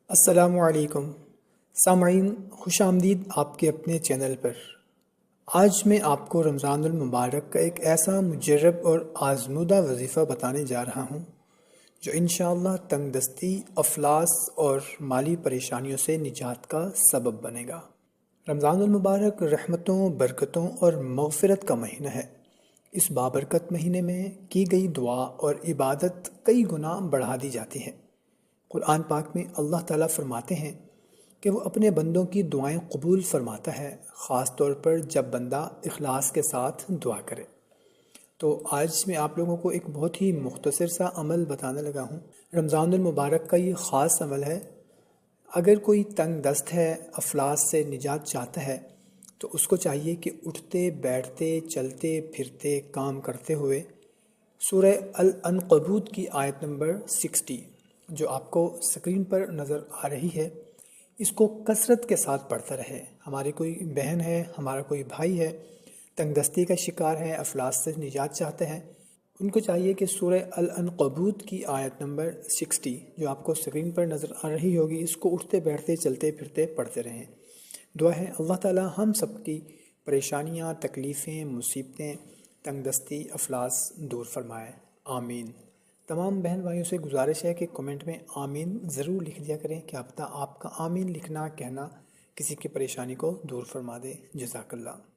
السلام علیکم سامعین، خوش آمدید آپ کے اپنے چینل پر۔ آج میں آپ کو رمضان المبارک کا ایک ایسا مجرب اور آزمودہ وظیفہ بتانے جا رہا ہوں جو انشاءاللہ تنگ دستی، افلاس اور مالی پریشانیوں سے نجات کا سبب بنے گا۔ رمضان المبارک رحمتوں، برکتوں اور مغفرت کا مہینہ ہے۔ اس بابرکت مہینے میں کی گئی دعا اور عبادت کئی گنا بڑھا دی جاتی ہے۔ قرآن پاک میں اللہ تعالیٰ فرماتے ہیں کہ وہ اپنے بندوں کی دعائیں قبول فرماتا ہے، خاص طور پر جب بندہ اخلاص کے ساتھ دعا کرے۔ تو آج میں آپ لوگوں کو ایک بہت ہی مختصر سا عمل بتانے لگا ہوں۔ رمضان المبارک کا یہ خاص عمل ہے۔ اگر کوئی تنگ دست ہے، افلاس سے نجات چاہتا ہے، تو اس کو چاہیے کہ اٹھتے بیٹھتے چلتے پھرتے کام کرتے ہوئے سورہ العنکبوت کی آیت نمبر 60 جو آپ کو اسکرین پر نظر آ رہی ہے، اس کو کثرت کے ساتھ پڑھتا رہے۔ ہماری کوئی بہن ہے، ہمارا کوئی بھائی ہے، تنگ دستی کا شکار ہے، افلاس سے نجات چاہتے ہیں، ان کو چاہیے کہ سورہ العنکبوت کی آیت نمبر 60 جو آپ کو اسکرین پر نظر آ رہی ہوگی، اس کو اٹھتے بیٹھتے چلتے پھرتے پڑھتے رہیں۔ دعا ہے اللہ تعالیٰ ہم سب کی پریشانیاں، تکلیفیں، مصیبتیں، تنگ دستی، افلاس دور فرمائے، آمین۔ تمام بہن بھائیوں سے گزارش ہے کہ کمنٹ میں آمین ضرور لکھ دیا کریں، کیا پتہ آپ کا آمین لکھنا کہنا کسی کی پریشانی کو دور فرما دے۔ جزاک اللہ۔